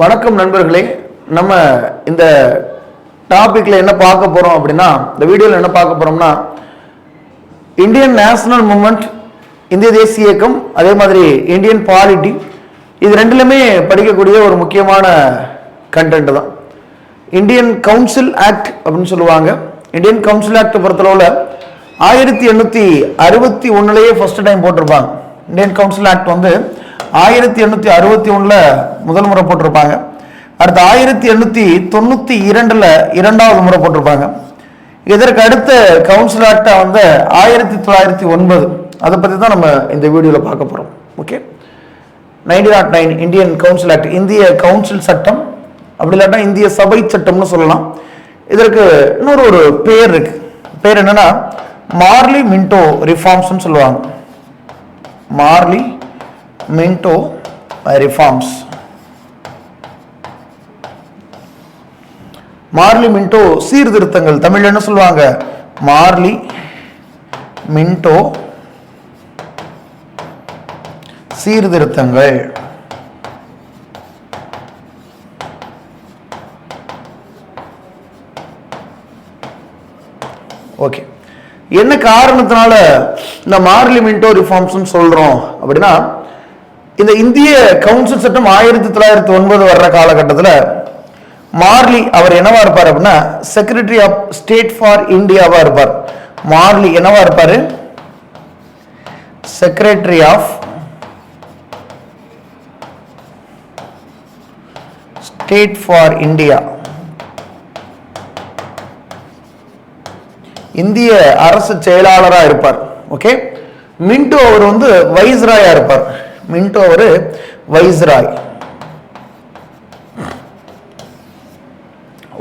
வணக்கம் நண்பர்களே. நம்ம இந்த டாபிக்ல என்ன பார்க்க போறோம் அப்படின்னா, இந்த வீடியோவில் என்ன பார்க்க போறோம்னா, இந்தியன் நேஷனல் மூவ்மெண்ட், இந்திய தேசிய இயக்கம், அதே மாதிரி இந்தியன் பாலிட்டி, இது ரெண்டுலையுமே படிக்கக்கூடிய ஒரு முக்கியமான கண்டென்ட் தான். இந்தியன் கவுன்சில் ஆக்ட் அப்படின்னு சொல்லுவாங்க. இந்தியன் கவுன்சில் ஆக்ட் பொறுத்தளவில் 1861 ஃபர்ஸ்ட் டைம் போட்டிருப்பாங்க. இந்தியன் கவுன்சில் ஆக்ட் வந்து 1861 முதல் முறை போட்டிருப்பாங்க. அடுத்து 1892 இரண்டாவது முறை போட்டிருப்பாங்க. இதற்கு அடுத்த கவுன்சில் ஆக்டை வந்து 1909, அதை பற்றி தான் நம்ம இந்த வீடியோவில் பார்க்க போகிறோம். ஓகே, 1909 இந்தியன் கவுன்சில் ஆக்ட், இந்திய கவுன்சில் சட்டம், அப்படி இல்லாட்டா இந்திய சபை சட்டம்னு சொல்லலாம். இதற்கு இன்னொரு ஒரு பேர் இருக்கு. பேர் என்னன்னா மார்லி மின்டோ ரிஃபார்ம்ஸ்னு சொல்லுவாங்க. Marley Minto reforms. Marley Minto சீர்திருத்தங்கள், தமிழ்ல என்ன சொல்லுவாங்க? மார்லி மின்டோ சீர்திருத்தங்கள். ஓகே, என்ன காரணத்தினால இந்த மார்லி மின்டோ ரிஃபார்ம்ஸ் சொல்றோம் அப்படின்னா, இந்த இந்திய கவுன்சில் சட்டம் 1909 வர்ற காலகட்டத்தில் மார்லி அவர் என்னவா இருப்பார் அப்படின்னா, செக்ரட்டரி ஆஃப் ஸ்டேட் ஃபார் இந்தியாவா இருப்பார். மார்லி என்னவா இருப்பாரு? Secretary of state for India, இந்திய அரசு செயலாளராக இருப்பார். ஓகே, மின்டோ அவர் வந்து வைஸ்ராயா இருப்பார். மின்டோ அவர் வைஸ்ராய்.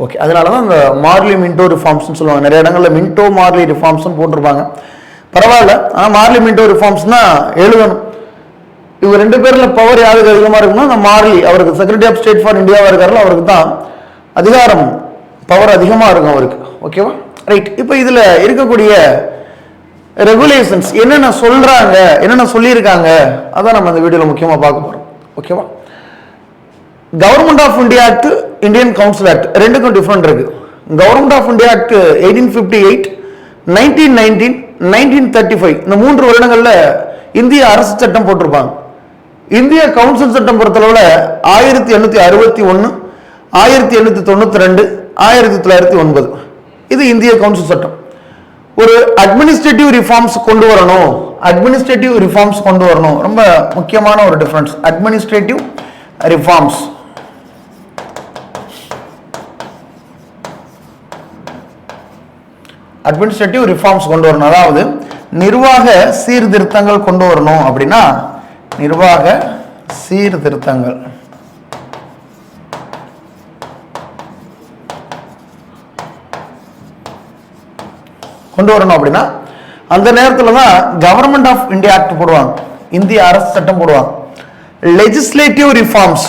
ஓகே, அதனாலதான் இந்த மார்லி மின்டோ ரிஃபார்ம்ஸ் சொல்லுவாங்க. நிறைய இடங்கள்ல மின்டோ மார்லி ரிஃபார்ம்ஸ் போட்டிருப்பாங்க. பரவாயில்ல, மார்லி மின்டோ ரிஃபார்ம்ஸ் தான் எழுதணும். இவங்க ரெண்டு பேர்ல பவர் யாருக்கு அதிகமா இருக்குன்னா, அந்த மார்லி, அவருக்கு செக்ரட்டரி ஆஃப் ஸ்டேட் ஃபார் இந்தியாவா இருக்காருல, அவருக்கு தான் அதிகாரம், பவர் அதிகமா இருக்கும் அவருக்கு. ஓகேவா, ரைட். இப்போ இதுல இருக்கக்கூடிய ரெகுலேஷன்ஸ் என்னென்ன சொல்றாங்க, என்னென்ன சொல்லியிருக்காங்க, அதான் நம்ம இந்த வீடியோல முக்கியமா பார்க்க போறோம். ஓகேவா, government of India act, Indian council act ரெண்டுக்கும் டிஃபரெண்ட் இருக்கு. கவர்மெண்ட் ஆஃப் இந்தியா ஆக்ட் 1858, 1919, 1935 இந்த 3 வருடங்கள்ல இந்திய அரசு சட்டம் போட்டிருப்பாங்க. இந்திய கவுன்சில் சட்டம் பொறுத்தளவுல 1861, 1892, 1909 இது இந்திய கவுன்சில் சட்டம். ஒரு அட்மினிஸ்ட்ரேட்டிவ் ரிஃபார்ம்ஸ் கொண்டு வரணும், அட்மினிஸ்ட்ரேட்டிவ் ரிஃபார்ம்ஸ் கொண்டு வரணும், ரொம்ப முக்கியமான ஒரு difference. Administrative reforms, administrative reforms கொண்டு வரணும், அதாவது நிர்வாக சீர்திருத்தங்கள் கொண்டு வரணும். அப்படின்னா நிர்வாக சீர்திருத்தங்கள் கொண்டு வரணும். அப்படின்னா அந்த நேரத்தில் தான் கவர்மெண்ட் ஆஃப் இந்தியா ஆக்ட் போடுவாங்க, இந்திய அரசு சட்டம் போடுவாங்க. லெஜிஸ்லேட்டிவ் ரிஃபார்ம்ஸ்,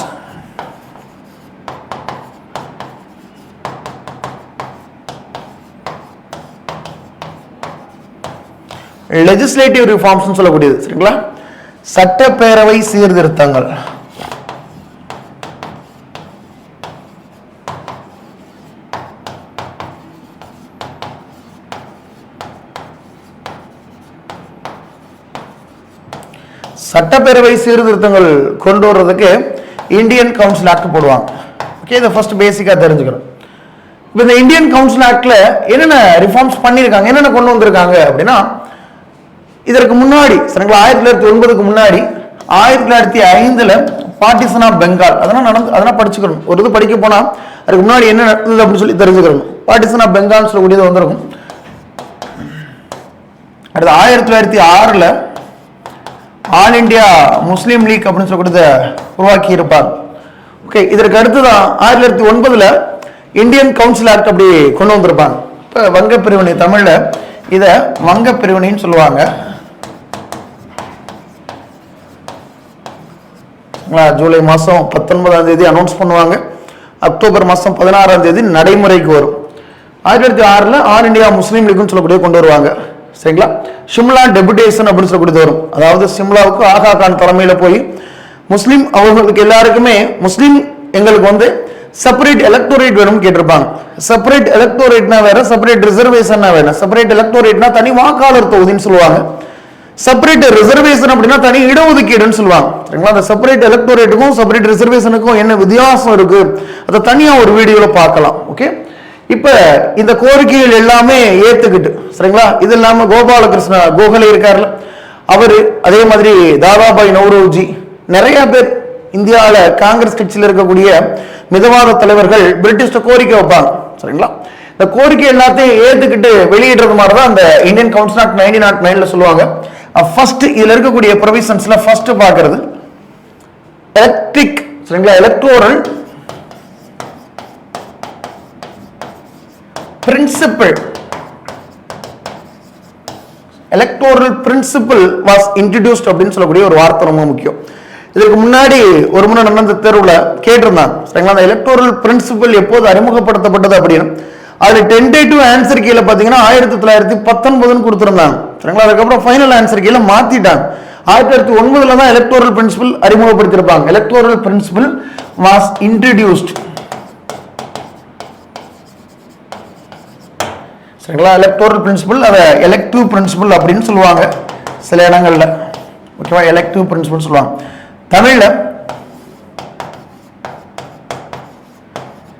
லெஜிஸ்லேட்டிவ் ரிஃபார்ம்ஸ் சொல்லக்கூடியது. சரிங்களா, சட்டப்பேரவை சீர்திருத்தங்கள். சட்டப்பேரவை சீர்திருத்தங்கள் கொண்டு வர்றதுக்கு இந்தியன் கவுன்சில் ஆக்ட் போடுவாங்க. ஓகே, இதை ஃபர்ஸ்ட் பேசிக்கா தெரிஞ்சுக்கணும். இப்போ இந்த இந்தியன் கவுன்சில் ஆக்ட்ல என்னென்ன ரிஃபார்ம்ஸ் பண்ணியிருக்காங்க, என்னென்ன கொண்டு வந்திருக்காங்க அப்படின்னா, இதற்கு முன்னாடி சரிங்களா 1909க்கு முன்னாடி 1905 பார்ட்டிஷன் ஆஃப் பெங்கால், அதெல்லாம் படிச்சுக்கணும். ஒரு இது படிக்க போனா அதுக்கு முன்னாடி என்ன நடந்தது அப்படின்னு சொல்லி தெரிஞ்சுக்கணும். பார்ட்டிஷன் ஆஃப் பெங்கால் சொல்லக்கூடியது வந்திருக்கும். அடுத்து 1906 ஆல் இண்டியா முஸ்லீம் லீக் அப்படின்னு சொல்லக்கூடியதை உருவாக்கி இருப்பார். ஓகே, இதற்கு அடுத்துதான் 1909 இந்தியன் கவுன்சில் ஆக்ட் அப்படி கொண்டு வந்திருப்பாங்க. இப்போ வங்க பிரிவினை, தமிழ்ல இத வங்க பிரிவினைன்னு சொல்லுவாங்க. ஜூலை மாதம் 19ஆம் தேதி அனௌன்ஸ் பண்ணுவாங்க. அக்டோபர் மாதம் 16ஆம் தேதி நடைமுறைக்கு வரும். 1906 ஆல் இண்டியா முஸ்லீம் லீக்னு சொல்லக்கூடிய கொண்டு வருவாங்க. சரிங்களா, சிம்லா டெபுடேஷன் அப்படின்னு சொல்லக்கூடியது வரும். அதாவது சிம்லாவுக்கு ஆகா கான் தலைமையில போய் முஸ்லீம் அவர்களுக்கு எல்லாருக்குமே முஸ்லீம் எங்களுக்கு வந்து செப்பரேட் எலக்டோரேட் வேணும்னு கேட்டிருப்பாங்க. செப்பரேட் எலக்டோரேட்னா வேற, செப்பரேட் ரிசர்வேஷன்னா வேற. செப்பரேட் எலக்டோரேட்னா தனி வாக்காளர் தொகுதின்னு சொல்லுவாங்க. செப்பரேட் ரிசர்வேஷன் அப்படின்னா தனி இடஒதுக்கீடுன்னு சொல்லுவாங்க. சரிங்களா? அந்த செப்பரேட் எலக்டோரேட்டுக்கும் செப்பரேட் ரிசர்வேஷனுக்கும் என்ன வித்தியாசம் இருக்கு அதை தனியா ஒரு வீடியோல பார்க்கலாம். ஓகே, இப்ப இந்த கோரிக்கைகள் எல்லாமே ஏத்துக்கிட்டு, சரிங்களா, இது இல்லாம கோபாலகிருஷ்ண கோகலே இருக்காருல்ல அவரு, அதே மாதிரி தாதாபாய் நௌரோஜி, நிறைய பேர் இந்தியாவில காங்கிரஸ் கட்சியில் இருக்கக்கூடிய மிதவாத தலைவர்கள் பிரிட்டிஷ்ட கோரிக்கை வைப்பாங்க. சரிங்களா? இந்த கோரிக்கை எல்லாத்தையும் ஏத்துக்கிட்டு வெளியிடுறது மாதிரி தான் அந்த இந்தியன் கவுன்சில் ஆக்ட் 1909ல சொல்லுவாங்க. ஃபர்ஸ்ட் இதுல இருக்கக்கூடிய ப்ரொவிஷன்ஸ்ல ஃபர்ஸ்ட் பார்க்கிறது எலக்ட்ரிக், சரிங்களா, electoral principle. Electoral principle was introduced அப்படின்னு சொல்லக்கூடிய ஒரு வார்த்தை ரொம்ப முக்கியம். இதுக்கு முன்னாடி ஒரு முறை நடந்த தேர்வுல கேட்டிருந்தாங்க. சரிங்களா, அந்த எலக்டோரல் பிரின்சிபல் எப்போது அறிமுகப்படுத்தப்பட்டது அப்படின்னு. அதுல டென்டேட்டிவ் ஆன்சர் கீழே பாத்தீங்கன்னா 1919 கொடுத்திருந்தாங்க. சரிங்களா, அதுக்கப்புறம் ஃபைனல் ஆன்சர் கீழே மாத்திட்டாங்க. 1909 தான் எலக்டோரல் பிரின்சிபல் அறிமுகப்படுத்திருப்பாங்க. Electoral principle was introduced. சரிங்களா, எலக்டோரல் பிரின்சிபல் அதை எலெக்டிவ் பிரின்சிபல் அப்படின்னு சொல்லுவாங்க சில இடங்கள்ல. ஓகேவா, எலெக்டிவ் பிரின்சிபல் சொல்லுவாங்க. தமிழ்ல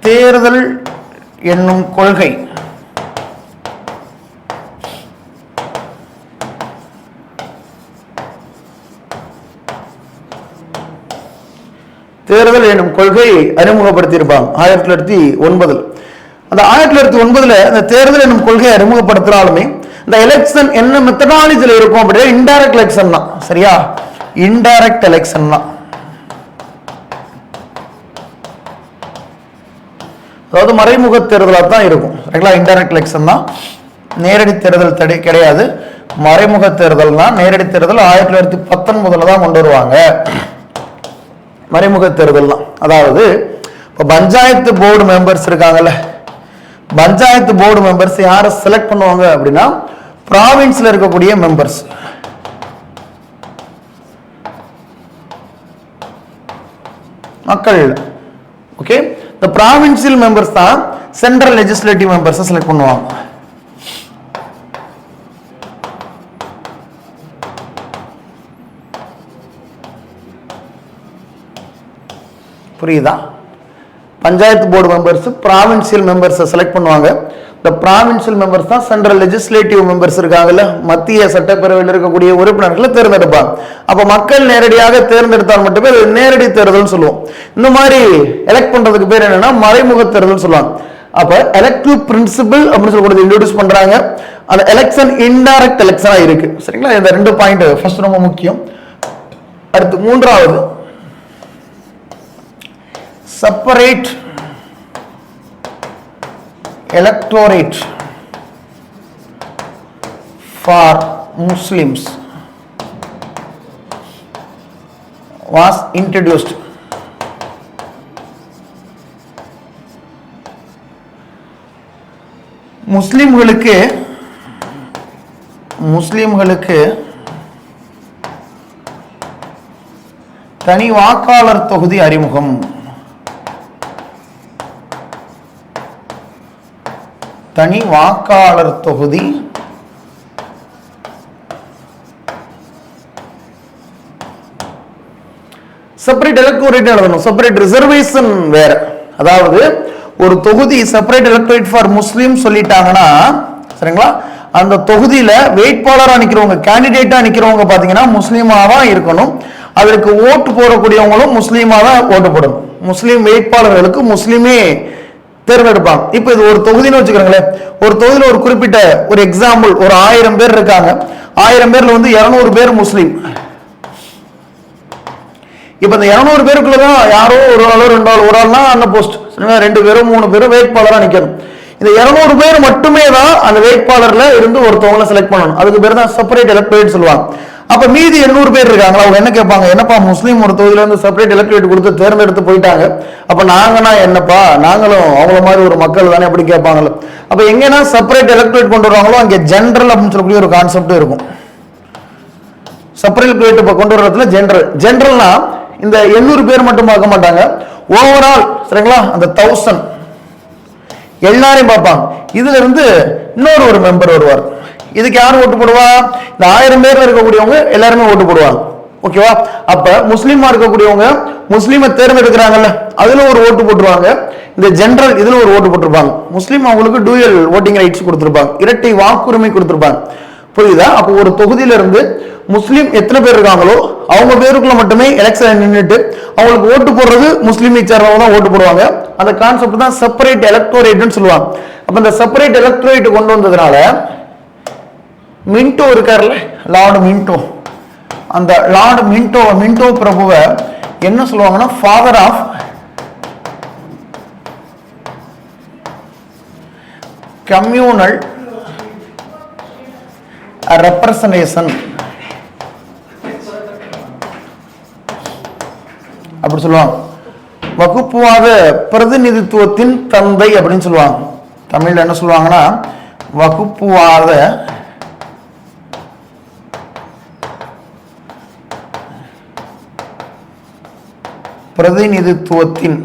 தேர்தல் என்னும் கொள்கை. தேர்தல் என்னும் கொள்கை அறிமுகப்படுத்தியிருப்பாங்க 1909. அந்த 1909 அந்த தேர்தல் என்னும் கொள்கை அறிமுகப்படுத்தினாலுமே இந்த எலெக்ஷன் என்ன மெத்தடாலஜில இருக்கும் அப்படின்னா இன்டைரக்ட் எலெக்ஷன் தான். சரியா, இன்டைரக்ட் எலெக்ஷன் தான். அதாவது மறைமுக தேர்தலாக தான் இருக்கும். சரிங்களா, இன்டைரக்ட் எலெக்ஷன் தான். நேரடி தேர்தல் கிடையாது, மறைமுக தேர்தல் தான். நேரடி தேர்தல் 1919 தான் கொண்டு வருவாங்க. மறைமுக தேர்தல் தான். அதாவது இப்போ பஞ்சாயத்து போர்டு மெம்பர்ஸ் இருக்காங்கல்ல, பஞ்சாயத்து போர்டு மெம்பர்ஸ் யாரை செலக்ட் பண்ணுவாங்க அப்படின்னா ப்ராவின்ஸ்ல இருக்கக்கூடிய மெம்பர்ஸ். மக்கள். ஓகே, இந்த ப்ராவின்சியல் மெம்பர்ஸ் தான் சென்ட்ரல் லெஜிஸ்லேட்டிவ் மெம்பர்ஸ் செலக்ட் பண்ணுவாங்க. புரியுதா? பஞ்சாயத்து போர்டு மெம்பர்ஸ் ப்ராவின்சியல் மெம்பர்ஸை செலக்ட் பண்ணுவாங்க. இந்த ப்ராவின்சியல் மெம்பர்ஸ் தான் சென்ட்ரல் லெஜிஸ்லேட்டிவ் மெம்பர்ஸ் இருக்காங்கல்ல, மத்திய சட்டப்பேரவையில் இருக்கக்கூடிய உறுப்பினர்களை தேர்ந்தெடுப்பாங்க. அப்ப மக்கள் நேரடியாக தேர்ந்தெடுத்தால் மட்டுமே நேரடி தேர்தல் சொல்லுவோம். இந்த மாதிரி எலெக்ட் பண்றதுக்கு பேர் என்னன்னா மறைமுக தேர்தல் சொல்லுவாங்க. அப்ப எலெக்டிவ் பிரின்சிபல் அப்படின்னு சொல்லி இன்ட்ரோடியூஸ் பண்றாங்க. அந்த எலெக்ஷன் இன்டைரக்ட் எலெக்ஷனா இருக்கு. சரிங்களா, இந்த 2 பாயிண்ட் ஃபர்ஸ்ட் ரொம்ப முக்கியம். அடுத்து மூன்றாவது separate electorate for Muslims was introduced. முஸ்லிம்களுக்கு தனி வாக்காளர் தொகுதி அறிமுகம். தனி வாக்காளர் தொகுதி செப்பரேட் எலக்டோரேட் எழுதணும். செப்பரேட் ரிசர்வேஷன் வேற. அதாவது ஒரு தொகுதி செப்பரேட் எலக்டோரேட் ஃபார் முஸ்லிம் சொல்லிட்டாங்கன்னா, சரிங்களா, அந்த தொகுதியில வேட்பாளரா நிக்கிறவங்க, கேண்டிடேட்டா நிக்கிறவங்க பாத்தீங்கன்னா முஸ்லீமா தான் இருக்கணும். அதற்கு ஓட்டு போடக்கூடியவங்களும் முஸ்லீமா தான் ஓட்டு போடணும். முஸ்லீம் வேட்பாளர்களுக்கு முஸ்லீமே தேர்ந்தெடுப்பாங்க. இப்ப இது ஒரு தொகுதின்னு வச்சுக்கிறோங்களேன். ஒரு தொகுதியில ஒரு குறிப்பிட்ட ஒரு எக்ஸாம்பிள் ஒரு 1000 பேர் இருக்காங்க. 1000 பேர்ல வந்து 200 பேர் முஸ்லீம். இப்ப இந்த 200 பேருக்குள்ளதான் யாரோ ஒரு ஆளோ 2 ஆள், ஒரு ஆள்னா அந்த போஸ்ட் 2 பேரும் 3 பேரும் வேட்பாளரா நிக்கணும். இந்த 200 பேர் மட்டுமே தான் அந்த வேட்பாளர்ல இருந்து ஒருத்தவங்களை செலக்ட் பண்ணணும். அதுக்கு பேர் தான் செப்பரேட் எலக்டோரேட் சொல்லுவாங்க. அப்ப மீதி 800 பேர் இருக்காங்களா, அவங்க என்ன கேட்பாங்க, என்னப்பா முஸ்லீம் ஒரு தொகுதியில இருந்து செப்பரேட் எலக்டோரேட் கொடுத்து தேர்ந்தெடுத்து போயிட்டாங்க, அப்ப நாங்கன்னா என்னப்பா, நாங்களும் அவங்கள மாதிரி ஒரு மக்கள் தானே அப்படி கேட்பாங்கல்ல. அப்ப எங்கன்னா செப்பரேட் எலக்டோரேட் கொண்டு வருவாங்களோ அங்கே ஜென்ரல் அப்படின்னு சொல்லக்கூடிய ஒரு கான்செப்ட் இருக்கும். செப்பரேட் எலக்டோரேட் இப்ப கொண்டு வர்றதுல ஜென்ரல்னா இந்த 800 பேர் மட்டும் பார்க்க மாட்டாங்க, ஓவரால் சரிங்களா அந்த 1000 எல்லாரையும் பார்ப்பாங்க. இதுல இருந்து இன்னொரு மெம்பர் வருவார். இதுக்கு யாரும் ஓட்டு போடுவா? இந்த 1000 பேர்ல இருக்கக்கூடியவங்க எல்லாருமே ஓட்டு போடுவாங்க. ஓகேவா? அப்ப முஸ்லீமா இருக்கக்கூடியவங்க முஸ்லீமை தேர்ந்தெடுக்கிறாங்கல்ல, அதுல ஒரு ஓட்டு போட்டுருவாங்க. இந்த ஜெனரல் இதுல ஒரு ஓட்டு போட்டிருப்பாங்க. முஸ்லீம் அவங்களுக்கு டூயல் ஓட்டிங் ரைட்ஸ் கொடுத்திருப்பாங்க, இரட்டை வாக்குரிமை கொடுத்திருப்பாங்க. புரியுதா? அப்போ ஒரு தொகுதியில இருந்து முஸ்லீம் எத்தனை பேர் இருக்காங்களோ அவங்க பேருக்குள்ள மட்டுமே எலெக்ஷன் நின்றுட்டு அவங்களுக்கு ஓட்டு போடுறது முஸ்லீமை சேர்ந்தவங்க தான் ஓட்டு போடுவாங்க. அந்த கான்செப்ட் தான் செப்பரேட் எலக்டோரேட்னு சொல்லுவாங்க. அப்ப இந்த செப்பரேட் எலக்டோரேட் கொண்டு வந்ததுனால மின்டோ இருக்காருல்ல, லார்டு மின்டோ, அந்த லார்டு மின்டோ பிரபுவை என்ன சொல்லுவாங்கன்னா ஃபாதர் ஆஃப் கம்யூனல் ரெப்ரசன்டேஷன் அப்படி சொல்லுவாங்க. வகுப்புவாத பிரதிநிதித்துவத்தின் தந்தை அப்படின்னு சொல்லுவாங்க. தமிழ்ல என்ன சொல்லுவாங்கன்னா வகுப்புவாத பிரதிநிதித்துவத்தின்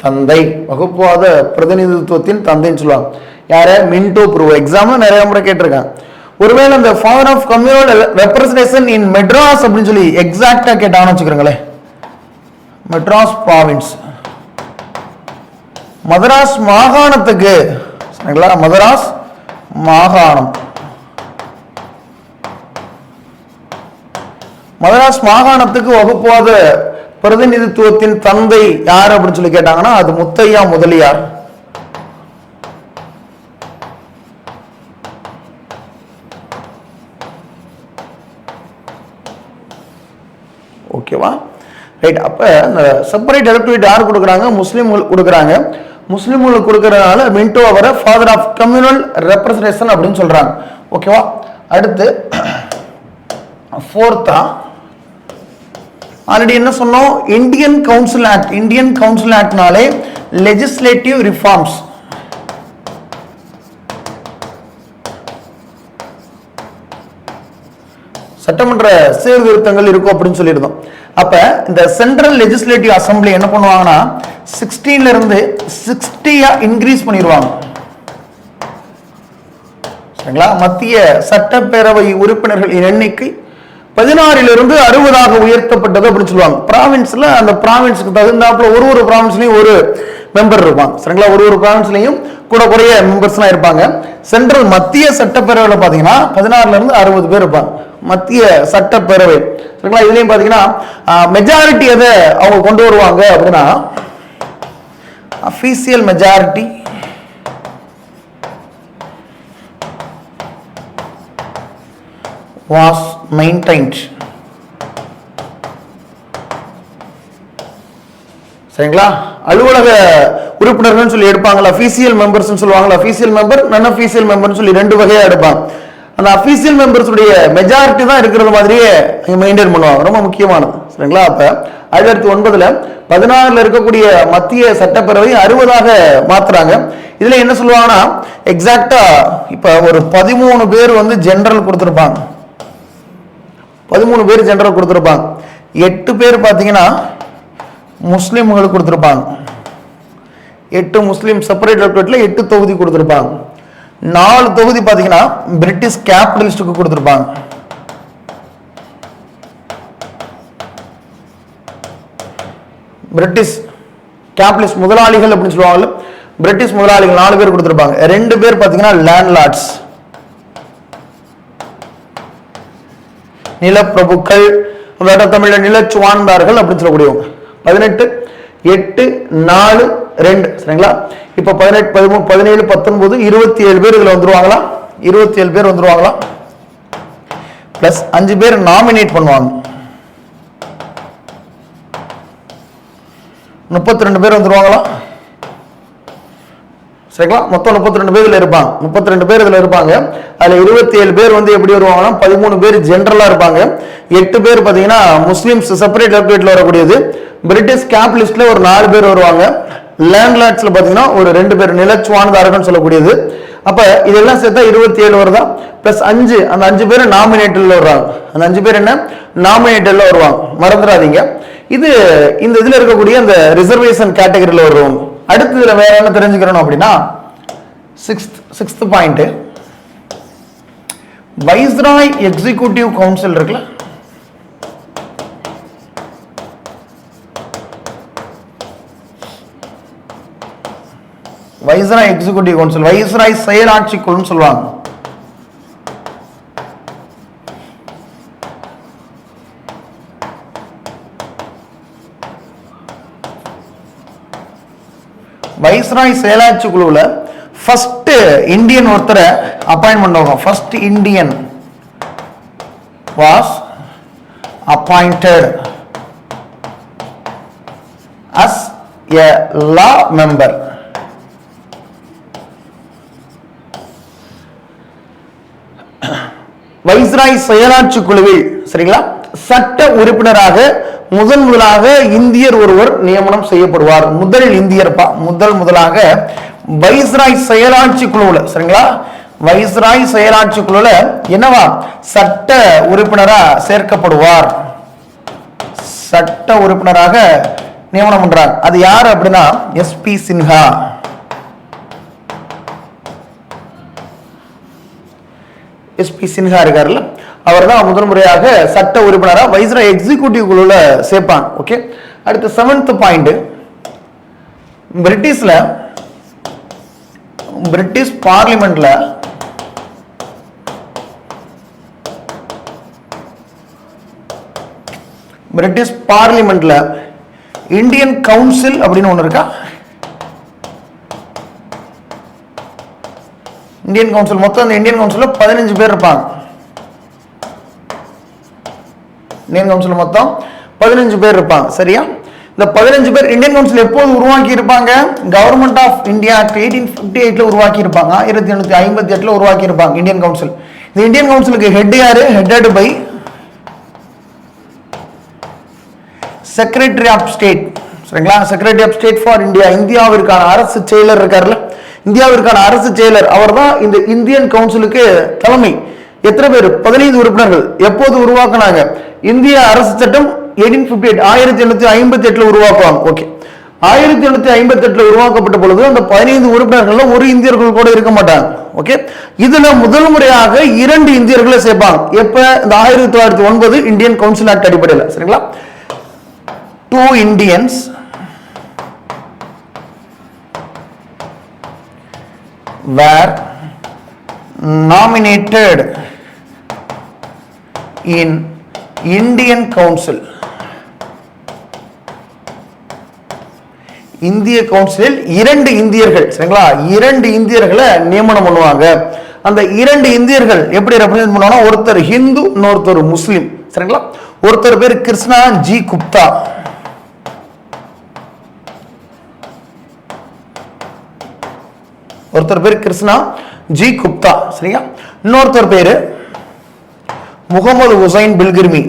தந்தை, வகுப்புவாத பிரதிநிதித்துவத்தின் தந்தைன்னு சொல்லுவாங்க. யார? மின்டோ பிரபு. எக்ஸாம்ல நிறைய முறை கேட்டிருக்காங்க. ஒருவேளை இந்த father of communal representation in Madras அப்படின்னு சொல்லி எக்ஸாக்டா கேட்டாங்கன்னு வச்சுக்கிறோங்களேன், மெட்ராஸ் ப்ராவின்ஸ், மதராஸ் மாகாணத்துக்கு சரிங்களா, மதராஸ் மாகாணம், மதராஸ் மாகாணத்துக்கு வகுப்புவாத பிரதிநிதித்துவத்தின் தந்தை யார் அப்படின்னு சொல்லி கேட்டாங்கன்னா அது முத்தையா முதலியார். ஓகேவா? ரைட். அப்ப இந்த செப்பரேட் எலக்டோரேட் யார் கொடுக்குறாங்க? முஸ்லீம்களுக்கு கொடுக்குறாங்க. முஸ்லீம்களுக்கு கொடுக்கறதுனால மின்டோ அவரை ஃபாதர் ஆஃப் கம்யூனல் ரெப்ரசன்டேஷன் அப்படின்னு சொல்றாங்க. ஓகேவா? அடுத்து ஃபோர்த்தா ஆல்ரெடி என்ன சொன்னோம்? Indian council act. Indian council ஆக்ட்னாலே லெஜிஸ்லேட்டிவ் ரிஃபார்ம்ஸ், சட்டமன்ற சீர்திருத்தங்கள் இருக்கும் அப்படின்னு சொல்லியிருந்தோம். அப்ப இந்த சென்ட்ரல் லெஜிஸ்லேட்டிவ் அசம்பிளி என்ன பண்ணுவாங்கன்னா 16ல இருந்து 60 இன்க்ரீஸ் பண்ணிடுவாங்க. சரிங்களா? மத்திய சட்டப்பேரவை உறுப்பினர்கள் எண்ணிக்கை 16லிருந்து 60 உயர்த்தப்பட்டது அப்படின்னு சொல்லுவாங்க. பிராவின்ஸ்ல அந்த பிராவின்ஸுக்கு தகுந்தாப்புல ஒரு பிராவின்ஸ்லயும் ஒரு மெம்பர் இருப்பாங்க. சரிங்களா? ஒரு பிராவின்ஸ்லயும் கூட குறைய மெம்பர்ஸ்லாம் இருப்பாங்க. சென்ட்ரல் மத்திய சட்டப்பேரவையில பாத்தீங்கன்னா 16லிருந்து 60 பேர் இருப்பாங்க. மத்திய சட்டப்பேரவை. சரிங்களா? இதுலயும் பாத்தீங்கன்னா மெஜாரிட்டி எதை அவங்க கொண்டு வருவாங்க அப்படின்னா அஃபீஷியல் மெஜாரிட்டி was maintained. சரிங்களா? அலுவலக உறுப்பினர்கள் சொல்லி எடுப்பாங்கல்ல, அஃபீஷியல் மெம்பர்ஸ் சொல்லுவாங்கல்ல, அஃபீஷியல் மெம்பர் நான் அஃபீஷியல் மெம்பர்னு சொல்லி ரெண்டு வகையா எடுப்பாங்க. அந்த அஃபீஷியல் மெம்பர்ஸ் உடைய மெஜாரிட்டி தான் இருக்கிறது மாதிரியே மெயின்டைன் பண்ணுவாங்க. ரொம்ப முக்கியமானது. சரிங்களா? அப்ப 1909ல 16ல இருக்கக்கூடிய மத்திய சட்டப்பேரவை 60 மாத்துறாங்க. இதுல என்ன சொல்லுவாங்கன்னா எக்ஸாக்டா இப்ப ஒரு 13 பேர் வந்து ஜெனரல் கொடுத்திருப்பாங்க. 13 பேர் ஜெனரல் கொடுத்திருப்பாங்க. 8 பேர் பாத்தீங்கன்னா முஸ்லிம்களுக்கு கொடுத்திருப்பாங்க. 8 முஸ்லிம் செப்பரேட் எலக்டோரேட்ல 8 தொகுதி கொடுத்திருப்பாங்க. 4 தொகுதி பாத்தீங்கன்னா பிரிட்டிஷ் கேபிட்டலிஸ்டுக்கு கொடுத்திருப்பாங்க. பிரிட்டிஷ் கேபிட்டலிஸ்ட் முதலாளிகள் அப்படின்னு சொல்லுவாங்கல்ல, பிரிட்டிஷ் முதலாளிகள் 4 பேர் கொடுத்திருப்பாங்க. 2 பேர் பாத்தீங்கன்னா லேண்ட்லார்ட்ஸ், நிலப்பிரபுக்கள், தமிழ்ல நிலச்சுவான்தார்கள் அப்படின்னு சொல்லக்கூடியவங்க. 18, 8, 4, 2. சரிங்களா? இப்ப 18, 13, 17, 19, 27 பேர் இதுல வந்துருவாங்களா? 27 பேர் வந்துருவாங்களா? பிளஸ் 5 பேர் நாமினேட் பண்ணுவாங்க. 32 பேர் வந்துருவாங்களா? சரிங்களா? மொத்தம் 32 பேர் இதுல இருப்பாங்க. 32 பேர் இதுல இருப்பாங்க. அதுல 27 பேர் வந்து எப்படி வருவாங்கன்னா 13 பேர் ஜெனரலா இருப்பாங்க. 8 பேர் பாத்தீங்கன்னா முஸ்லிம்ஸ் செப்பரேட் எலக்டோரேட்ல வரக்கூடியது. பிரிட்டிஷ் கேபிட்டலிஸ்ட்ல ஒரு 4 பேர் வருவாங்க. லேண்ட்லார்ட்ஸ்ல பாத்தீங்கன்னா ஒரு 2 பேர் நிலச்சுவான்தார்கள் சொல்லக்கூடியது. அப்ப இதெல்லாம் சேர்த்தா 27 வருதா, பிளஸ் 5, அந்த 5 பேர் நாமினேட்டர்ல வருவாங்க. அந்த 5 பேர் என்ன, நாமினேட்டர்ல வருவாங்க, மறந்துடாதீங்க. இது இந்த இதுல இருக்கக்கூடிய அந்த ரிசர்வேஷன் கேட்டகரியில வருவாங்க. அடுத்து இதுல வேற என்ன தெரிஞ்சுக்கிறோம் அப்படின்னா, sixth point, Viceroy executive council இருக்குல்ல, வைஸ்ராய் எக்ஸிகியூட்டிவ் கவுன்சில், வைஸ்ராய் செயலாட்சி குழுன்னு சொல்லுவாங்க. வைஸ்ராய் செயலாட்சி குழுவில் ஃபர்ஸ்ட் இந்தியன் ஒருத்தரை அப்பாயின்ட் பண்ணுவாங்க. First Indian was appointed as a law member. Viceroy செயலாட்சி குழுவில் சரிங்களா சட்ட உறுப்பினராக முதலாக இந்தியர் ஒருவர் நியமனம் செய்யப்படுவார். முதலாக வைஸ்ராய் செயலாட்சி குழுவில் சரிங்களா, வைஸ்ராய் செயலாட்சி குழுல என்னவா சட்ட உறுப்பினரா சேர்க்கப்படுவார், சட்ட உறுப்பினராக நியமனம் பண்றாங்க. அது யாரு அப்படின்னா எஸ்பி சின்ஹா. எஸ்பி சின்ஹா இருக்காருல்ல, அவர் தான் முதல் முறையாக சட்ட உறுப்பினரா வைஸ்ராய் எக்ஸிகியூட்டிவ் குழுல சேர்ப்பாங்க. ஓகே, அடுத்து 7th பாயிண்ட், பிரிட்டிஷ் பார்லிமெண்ட்ல இந்தியன் கவுன்சில் அப்படின்னு ஒண்ணு இருக்கா. இந்தியன் கவுன்சில் மொத்தம் அந்த இந்தியன் கவுன்சில் 15 பேர் இருப்பாங்க. இந்தியன் கவுன்சில் மொத்தம் 15 பேர் இருப்பாங்க. சரியா, இந்த 15 பேர் இந்தியன் கவுன்சில் எப்போது உருவாக்கி இருப்பாங்க, கவர்மெண்ட் ஆஃப் இந்தியா 1858 உருவாக்கி இருப்பாங்க, 1858 உருவாக்கி இருப்பாங்க இந்தியன் கவுன்சில். இந்த இந்தியன் கவுன்சிலுக்கு ஹெட் யாரு, headed by secretary of state. சரிங்களா, secretary of state for India, இந்தியாவிற்கான அரசு செயலர் இருக்காருல்ல, இந்தியாவிற்கான அரசு செயலர் அவர் தான் இந்த இந்தியன் கவுன்சிலுக்கு தலைமை. எத்தனை பேர், 15 உறுப்பினர்கள். எப்போது உருவாக்குனாங்க, இந்திய அரசு சட்டம் 1858 உருவாக்குவாங்க. ஓகே, 1858 உருவாக்கப்பட்ட பொழுது அந்த 15 உறுப்பினர்கள் ஒரு இந்தியர்கள் கூட இருக்க மாட்டாங்க. ஓகே, இதுல முதல் முறையாக 2 இந்தியர்களை சேர்ப்பாங்க. எப்ப, இந்த 1909 இந்தியன் கவுன்சில் ஆக்ட் அடிப்படையில். சரிங்களா, 2 Indians were nominated in Indian Council. இந்திய கவுன்சிலில் 2 இந்தியர்கள் சரிங்களா, 2 இந்தியர்களை நியமனம் பண்ணுவாங்க. அந்த 2 இந்தியர்கள் எப்படி ரெப்ரசன்ட் பண்ணுவாங்க, ஒருத்தர் ஹிந்து, இன்னொருத்தர் முஸ்லிம். சரிங்களா, ஒருத்தர் பேர் கிருஷ்ணா ஜி குப்தா, ஒருத்தர் பேர் கிருஷ்ணா ஜி குப்தா. சரியா, இன்னொருத்தர் பேரு முகமது ஹுசைன் பில்கிர்மி.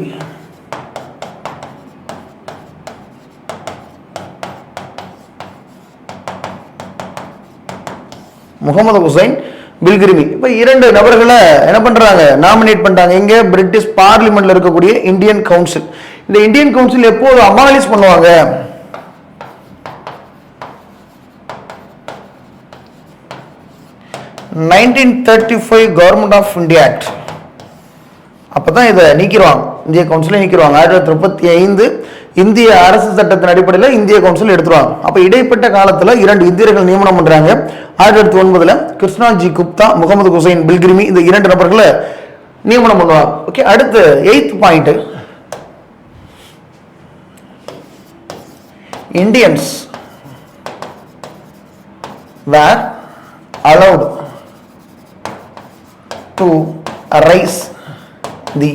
முகமது ஹுசைன் பில்கிர்மி. இப்ப 2 நபர்களை என்ன பண்றாங்க, நாமினேட் பண்றாங்க. இங்க பிரிட்டிஷ் பார்லிமெண்ட்ல இருக்கக்கூடிய இந்தியன் கவுன்சில். இந்த இந்தியன் கவுன்சில் எப்போது அபாலிஷ் பண்ணுவாங்க, 1935 கவர்மெண்ட் ஆஃப் இந்தியா ஆக்ட். அப்பதான் இதை நீக்கிடுவாங்க, இந்திய கவுன்சிலை நீக்கிடுவாங்க. 1935 இந்திய அரசு சட்டத்தின் அடிப்படையில் இந்திய கவுன்சில் எடுத்துருவாங்க. அப்ப இடைப்பட்ட காலத்துல 2 இந்தியர்கள் நியமனம் பண்றாங்க. 1909 கிருஷ்ணாஜி குப்தா, முகமது ஹுசைன் பில்கிர்மி, இந்த 2 நபர்களை நியமனம் பண்ணுவாங்க. ஓகே, அடுத்து 8th point, Indians were allowed to raise the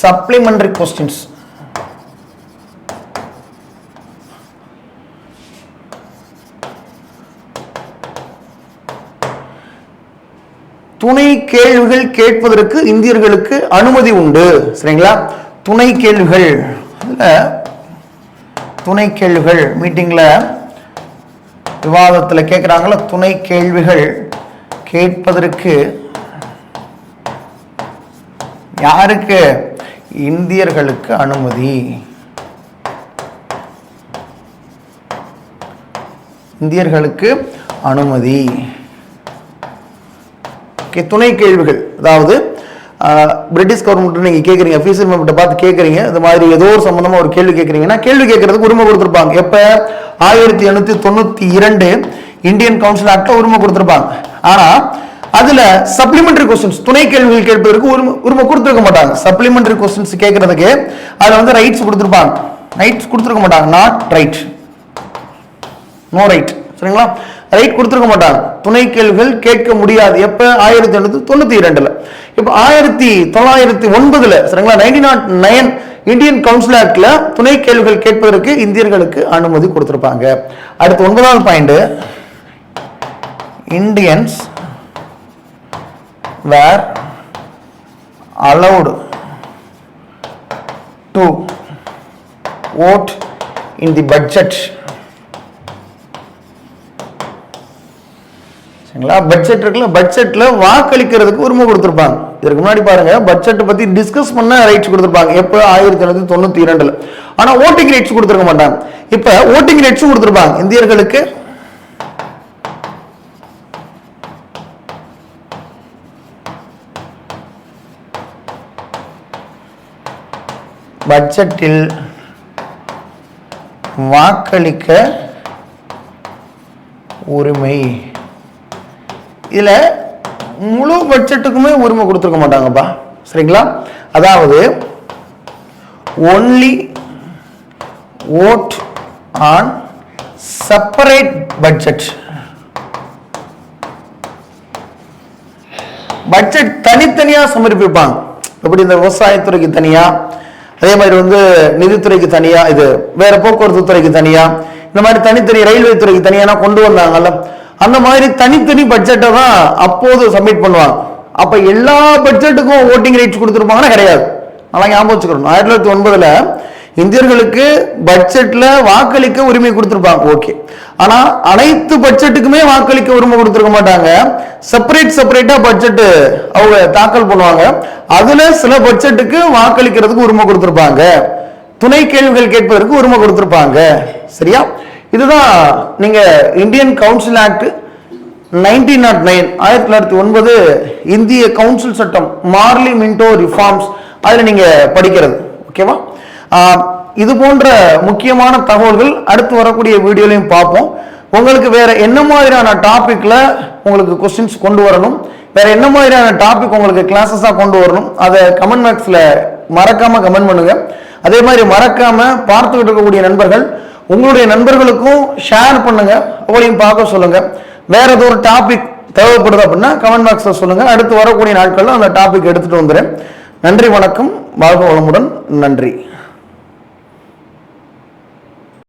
supplementary questions. துணை கேள்விகள் கேட்பதற்கு இந்தியர்களுக்கு அனுமதி உண்டு. சரிங்களா, துணை கேள்விகள், துணை கேள்விகள் மீட்டிங்ல விவாதத்தில் கேட்குறாங்களா, துணை கேள்விகள் கேட்பதற்கு யாருக்கு? இந்தியர்களுக்கு அனுமதி. இந்தியர்களுக்கு அனுமதி. துணை கேள்விகள், அதாவது பிரிட்டிஷ் கவர்மெண்ட் நீங்க கேட்குறீங்க, அஃபீஷியல் மெம்பர்ட்ட பார்த்து கேட்குறீங்க, இந்த மாதிரி ஏதோ ஒரு சம்பந்தமா ஒரு கேள்வி கேட்குறீங்கன்னா கேள்வி கேட்கறதுக்கு உரிமை கொடுத்துருப்பாங்க. எப்ப? 1892 இந்தியன் கவுன்சில் ஆக்ட்ல உரிமை கொடுத்துருப்பாங்க. ஆனா அதுல சப்ளிமெண்டரி கொஸ்டின்ஸ், துணை கேள்விகள் கேட்பதற்கு உரிமை கொடுத்துருக்க மாட்டாங்க. சப்ளிமெண்டரி கொஸ்டின்ஸ் கேட்கறதுக்கு அதுல வந்து ரைட்ஸ் கொடுத்துருப்பாங்க. ரைட்ஸ் கொடுத்துருக்க மாட்டாங்க. Not right, no right. சரிங்களா? ரைட் கொடுத்துருக்க மாட்டாங்க. துணை கேள்விகள் கேட்க முடியாது. எப்ப? 1892. இப்ப 1909 சரிங்களா, 1909 இந்தியன் கவுன்சில் ஆக்ட்ல துணை கேள்விகள் கேட்பதற்கு இந்தியர்களுக்கு அனுமதி கொடுத்திருப்பாங்க. அடுத்து 9வது point, Indians were allowed to vote in the budget. Budget இருக்குல்ல, பட்ஜெட்ல வாக்களிக்கிறதுக்கு உரிமை கொடுத்திருப்பாங்க. இதற்கு முன்னாடி பாருங்க, பட்ஜெட் பத்தி டிஸ்கஸ் பண்ண ரைட்ஸ் கொடுத்திருப்பாங்க. எப்ப? 1992. ஆனா ஓட்டிங் ரைட்ஸ் கொடுத்திருக்க மாட்டாங்க. இப்ப ஓட்டிங் ரைட்ஸ் கொடுத்திருப்பாங்க இந்தியர்களுக்கு. பட்ஜெட்டில் வாக்களிக்க உரிமை. இதுல முழு பட்ஜெட்டுக்குமே உரிமை கொடுத்துருக்க மாட்டாங்கப்பா. சரிங்களா? அதாவது only vote on separate budget. Budget தனித்தனியா சமர்ப்பிப்பாங்க. எப்படி? இந்த விவசாயத்துறைக்கு தனியா, அதே மாதிரி வந்து நிதித்துறைக்கு தனியா, இது வேற போக்குவரத்து துறைக்கு தனியா, இந்த மாதிரி தனித்தனி ரயில்வே துறைக்கு தனியா கொண்டு வந்தாங்கல்ல, அந்த மாதிரி தனித்தனி பட்ஜெட்டை தான் அப்போது சப்மிட் பண்ணுவாங்க. அப்ப எல்லா பட்ஜெட்டுக்கும் ஓட்டிங் ரைட்ஸ் கொடுத்துருப்பாங்கன்னா கிடையாது. நல்லா ஞாபகம் வச்சுக்கணும். 1909 இந்தியர்களுக்கு பட்ஜெட்ல வாக்களிக்க உரிமை கொடுத்திருப்பாங்க. ஓகே. ஆனா அனைத்து பட்ஜெட்டுக்குமே வாக்களிக்க உரிமை கொடுத்திருக்க மாட்டாங்க. செப்பரேட்டா பட்ஜெட் அவங்க தாக்கல் பண்ணுவாங்க. அதுல சில பட்ஜெட்டுக்கு வாக்களிக்கிறதுக்கு உரிமை கொடுத்திருப்பாங்க. துணை கேள்விகள் கேட்பதற்கு உரிமை கொடுத்திருப்பாங்க. சரியா? இதுதான் நீங்க இந்தியன் கவுன்சில் ஆக்ட் 1909 1909 இந்திய கவுன்சில் சட்டம், மார்லி மின்டோ ரிஃபார்ம்ஸ், அதுல நீங்க படிக்கிறது. ஓகேவா? இது போன்ற முக்கியமான தகவல்கள் அடுத்து வரக்கூடிய வீடியோலையும் பார்ப்போம். உங்களுக்கு வேற என்ன மாதிரியான டாபிக்ல உங்களுக்கு கொஸ்டின்ஸ் கொண்டு வரணும், வேற என்ன மாதிரியான டாபிக் உங்களுக்கு கிளாஸஸா கொண்டு வரணும், அதை கமெண்ட் பாக்ஸ்ல மறக்காம கமெண்ட் பண்ணுங்க. அதே மாதிரி மறக்காம பார்த்துக்கிட்டு இருக்கக்கூடிய நண்பர்கள் உங்களுடைய நண்பர்களுக்கும் ஷேர் பண்ணுங்க, அவங்களையும் பார்க்க சொல்லுங்க. வேற ஏதோ ஒரு டாபிக் தேவைப்படுது அப்படின்னா கமெண்ட் பாக்ஸ்ல சொல்லுங்க. அடுத்து வரக்கூடிய நாட்கள்ல அந்த டாபிக் எடுத்துட்டு வந்துடுறேன். நன்றி, வணக்கம், வாழ்க வளமுடன். நன்றி.